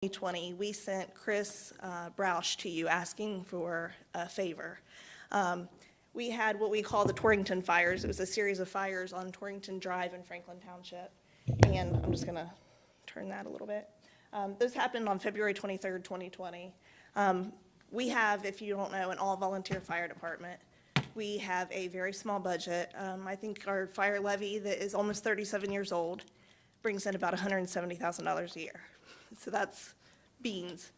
2020, we sent Chris Broush to you asking for a favor. We had what we call the Torrington fires. It was a series of fires on Torrington Drive in Franklin Township. And I'm just going to turn that a little bit. Those happened on February 23rd, 2020. We have, if you don't know, an all-volunteer fire department. We have a very small budget. I think our fire levy that is almost 37 years old brings in about $170,000 a year. So that's beans.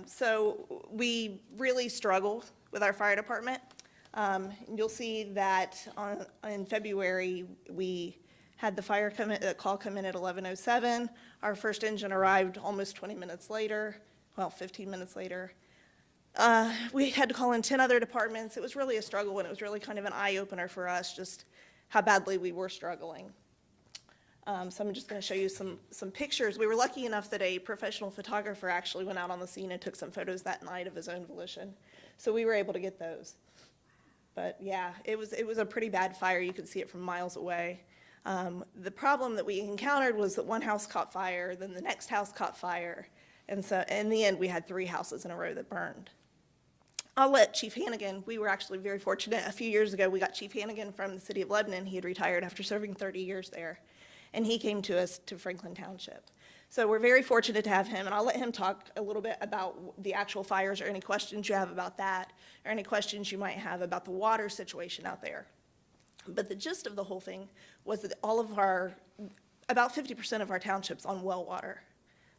So we really struggle with our fire department. You'll see that in February, we had the fire call come in at 11:07. Our first engine arrived almost 20 minutes later, well, 15 minutes later. We had to call in 10 other departments. It was really a struggle, and it was really kind of an eye-opener for us just how badly we were struggling. So I'm just going to show you some pictures. We were lucky enough that a professional photographer actually went out on the scene and took some photos that night of his own volition. So we were able to get those. But yeah, it was a pretty bad fire. You could see it from miles away. The problem that we encountered was that one house caught fire, then the next house caught fire. And so in the end, we had 3 houses in a row that burned. I'll let Chief Hannigan, we were actually very fortunate. A few years ago, we got Chief Hannigan from the city of Lebanon. He had retired after serving 30 years there. And he came to us to Franklin Township. So we're very fortunate to have him, and I'll let him talk a little bit about the actual fires or any questions you have about that, or any questions you might have about the water situation out there. But the gist of the whole thing was that about 50% of our townships on well water,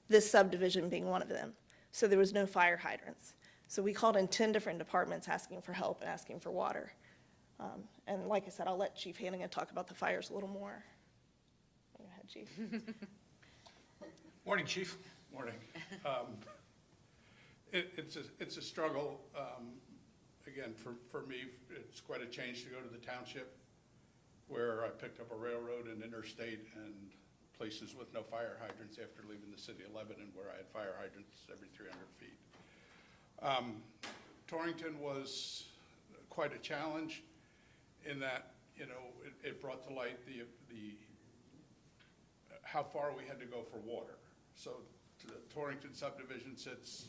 this subdivision being one of them. So there was no fire hydrants. So we called in 10 different departments asking for help and asking for water. And like I said, I'll let Chief Hannigan talk about the fires a little more. Go ahead, Chief. Morning, Chief. Morning. It's a struggle. Again, for me, it's quite a change to go to the township where I picked up a railroad and interstate and places with no fire hydrants after leaving the city of Lebanon where I had fire hydrants every 300 feet. Torrington was quite a challenge in that, it brought to light how far we had to go for water. So the Torrington subdivision sits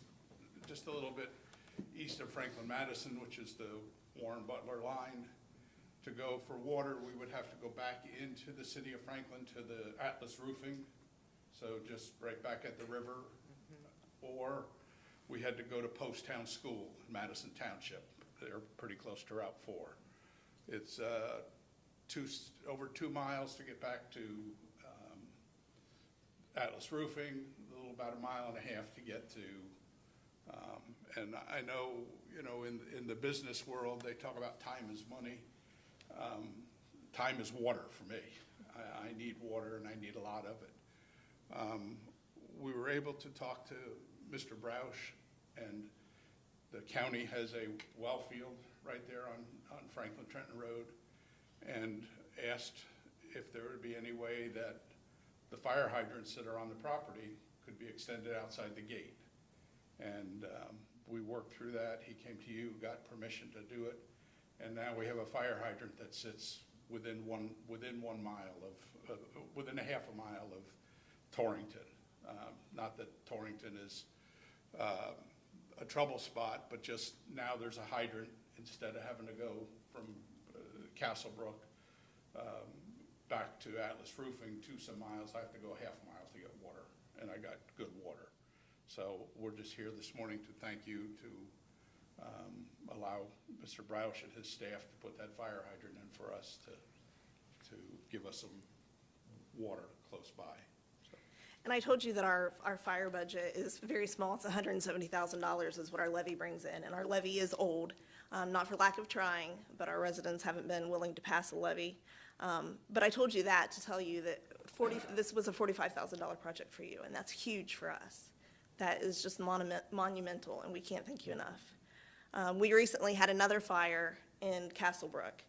just a little bit east of Franklin Madison, which is the Warren Butler line. To go for water, we would have to go back into the city of Franklin to the Atlas Roofing, so just right back at the river, or we had to go to Post Town School in Madison Township. They're pretty close to Route 4. It's over 2 miles to get back to Atlas Roofing, about 1.5 miles to get to, and I know, in the business world, they talk about time is money. Time is water for me. I need water, and I need a lot of it. We were able to talk to Mr. Broush, and the county has a well field right there on Franklin Trenton Road, and asked if there would be any way that the fire hydrants that are on the property could be extended outside the gate. And we worked through that. He came to you, got permission to do it, and now we have a fire hydrant that sits within 1 mile of, within a 1/2 mile of Torrington. Not that Torrington is a trouble spot, but just now there's a hydrant instead of having to go from Castlebrook back to Atlas Roofing 2 some miles. I have to go 1/2 mile to get water, and I got good water. So we're just here this morning to thank you to allow Mr. Broush and his staff to put that fire hydrant in for us to give us some water close by. So. And I told you that our fire budget is very small. It's $170,000 is what our levy brings in, and our levy is old, not for lack of trying, but our residents haven't been willing to pass a levy. But I told you that to tell you that this was a $45,000 project for you, and that's huge for us. That is just monumental, and we can't thank you enough. We recently had another fire in Castlebrook,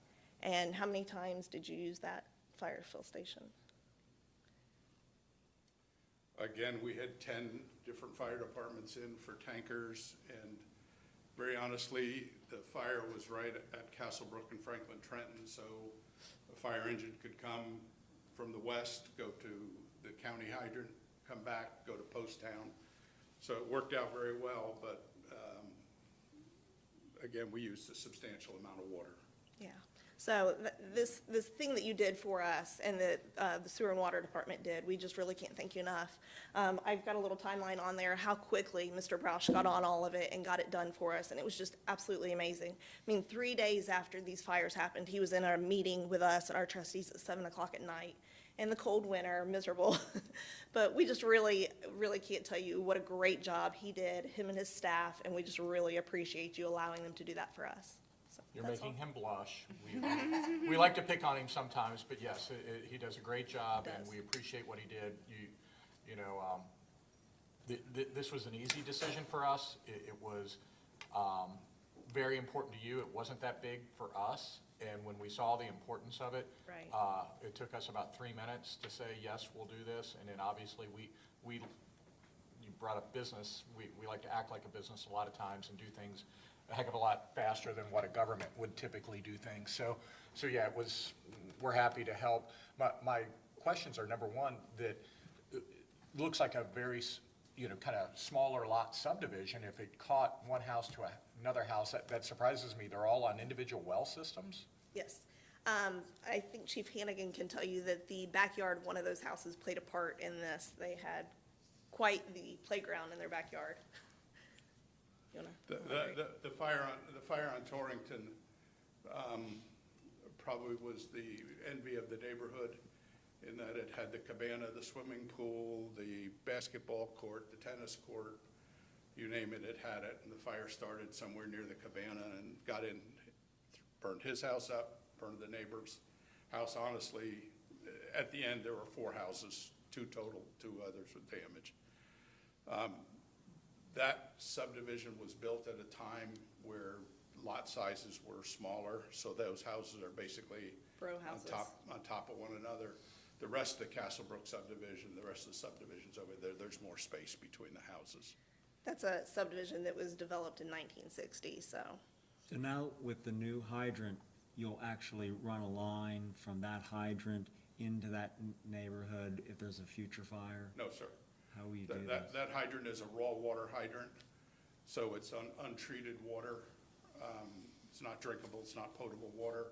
and how many times did you use that fire fill station? Again, we had 10 different fire departments in for tankers, and very honestly, the fire was right at Castlebrook and Franklin Trenton, so a fire engine could come from the west, go to the county hydrant, come back, go to Post Town, So it worked out very well, but again, we used a substantial amount of water. Yeah. So this thing that you did for us and that the sewer and water department did, we just really can't thank you enough. I've got a little timeline on there, how quickly Mr. Broush got on all of it and got it done for us, and it was just absolutely amazing. I mean, 3 days after these fires happened, he was in our meeting with us and our trustees at 7 o'clock at night in the cold winter, miserable. But we just really, really can't tell you what a great job he did, him and his staff, and we just really appreciate you allowing them to do that for us. So You're that's making all. him blush. We like to pick on him sometimes, but yes, he does a great job, He and does. we appreciate what he did. This was an easy decision for us. It was very important to you. It wasn't that big for us, and when we saw the importance of it, Right. It took us about 3 minutes to say, yes, we'll do this, and then obviously you brought up business. We like to act like a business a lot of times and do things a heck of a lot faster than what a government would typically do things. So yeah, we're happy to help. My questions are, number one, that it looks like a very, kind of smaller lot subdivision. If it caught one house to another house, that surprises me. They're all on individual well systems? Yes. I think Chief Hannigan can tell you that the backyard of one of those houses played a part in this. They had quite the playground in their backyard. You wanna elaborate? The fire on Torrington probably was the envy of the neighborhood in that it had the cabana, the swimming pool, the basketball court, the tennis court, you name it, it had it. And the fire started somewhere near the cabana and got in, burned his house up, burned the neighbor's house. Honestly, at the end, there were 4 houses, 2 total, 2 others with damage. That subdivision was built at a time where lot sizes were smaller, so those houses are basically Row houses. on top of one another. The rest of the Castlebrook subdivision, the rest of the subdivisions over there, there's more space between the houses. That's a subdivision that was developed in 1960, so. So now with the new hydrant, you'll actually run a line from that hydrant into that neighborhood if there's a future fire? No, sir. How will you do this? That hydrant is a raw water hydrant, so it's untreated water. It's not drinkable, it's not potable water.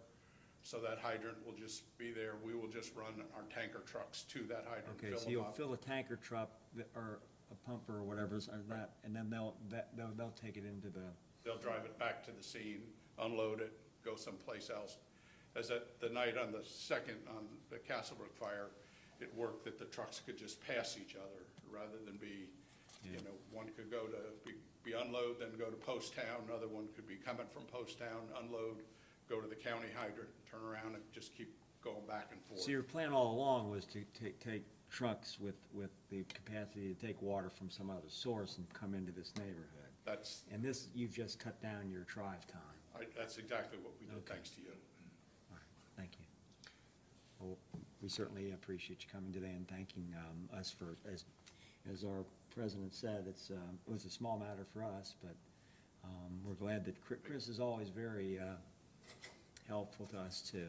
So that hydrant will just be there. We will just run our tanker trucks to that hydrant, Okay, fill so them you'll up. fill a tanker truck or a pumper or whatever's on that, and then they'll take it into the, They'll drive it back to the scene, unload it, go someplace else. As the night on the second, on the Castlebrook fire, it worked that the trucks could just pass each other rather than be, one could go to be unload, then go to Post Town, another one could be coming from Post Town, unload, go to the county hydrant, turn around and just keep going back and forth. so your plan all along was to take trucks with the capacity to take water from some other source and come into this neighborhood. That's, And this, you've just cut down your drive time. that's exactly what we did, Okay. thanks to you. All right, thank you. Well, we certainly appreciate you coming today and thanking us for, as our president said, it was a small matter for us, but we're glad that Chris is always very helpful to us too.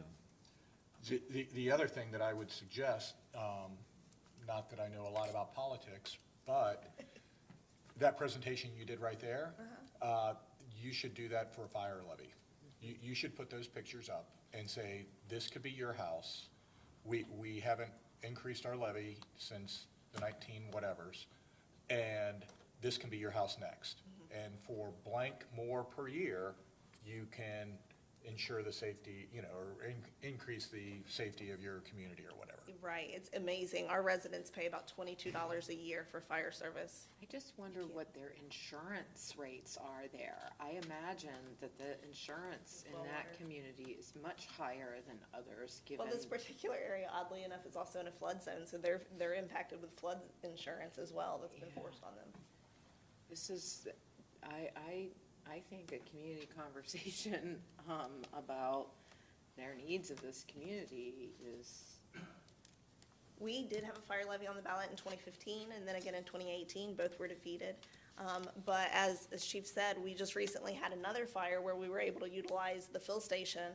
The other thing that I would suggest, not that I know a lot about politics, but that presentation you did right there, you should do that for a fire levy. You should put those pictures up and say, this could be your house. We haven't increased our levy since the 19 whatevers, and this can be your house next. And for blank more per year, you can ensure the safety, or increase the safety of your community or whatever. Right, it's amazing. Our residents pay about $22 a year for fire service. I just wonder what their insurance rates are there. I imagine that the insurance in Well, that water. community is much higher than others, given. Well, this particular area, oddly enough, is also in a flood zone, so they're impacted with flood insurance as well that's been Yeah. forced on them. This is, I think a community conversation, about their needs of this community is, We did have a fire levy on the ballot in 2015, and then again in 2018, both were defeated. But as Chief said, we just recently had another fire where we were able to utilize the fill station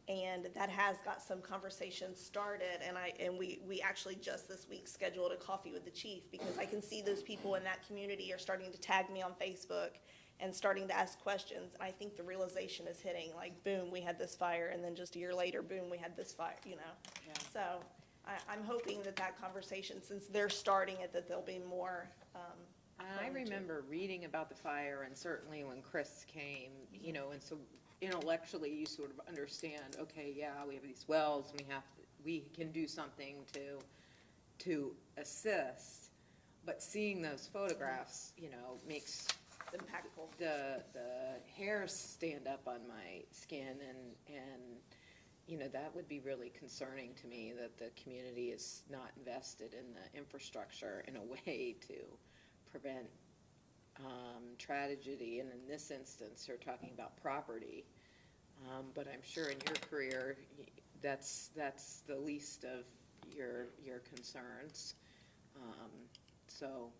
And that has got some conversations started, and we actually just this week scheduled a coffee with the chief, because I can see those people in that community are starting to tag me on Facebook and starting to ask questions, and I think the realization is hitting, like, boom, we had this fire, and then just a year later, boom, we had this fire, you know? Yeah. So, I'm hoping that that conversation, since they're starting it, that there'll be more, I remember reading about the fire, and certainly when Chris came, you know, and so intellectually you sort of understand, okay, yeah, we have these wells, we can do something to assist, but seeing those photographs, you know, makes it's impactful. the hairs stand up on my skin, and you know, that would be really concerning to me, that the community is not invested in the infrastructure in a way to prevent tragedy, and in this instance, you're talking about property. But I'm sure in your career, that's the least of your concerns. So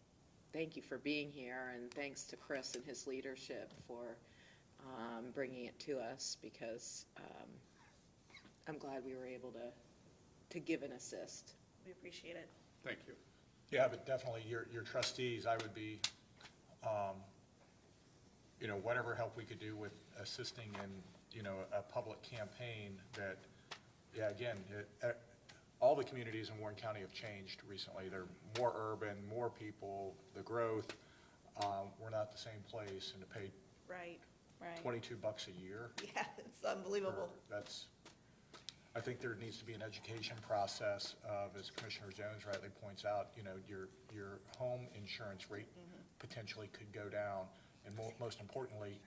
thank you for being here, and thanks to Chris and his leadership for bringing it to us, because I'm glad we were able to give an assist. We appreciate it. Thank you. Yeah, but definitely your trustees, I would be, you know, whatever help we could do with assisting in, you know, a public campaign that, yeah, again, all the communities in Warren County have changed recently. They're more urban, more people, the growth. We're not the same place, and to pay Right, right. $22 a year. Yeah, it's unbelievable. I think there needs to be an education process of, as Commissioner Jones rightly points out, you know, your home insurance rate potentially could go down, and most importantly,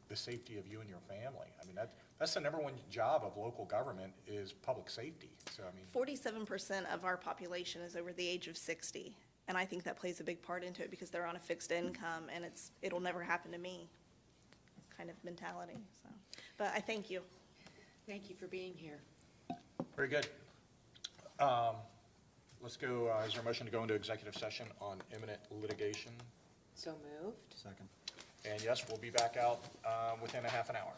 the safety of you and your family. I mean, that's the number one job of local government, is public safety. So, I mean, 47% of our population is over the age of 60, and I think that plays a big part into it, because they're on a fixed income, and it'll never happen to me kind of mentality, so. But I thank you. Thank you for being here. very good. Let's go, is there a motion to go into executive session on imminent litigation? So moved. Second. And yes, we'll be back out within a half an hour.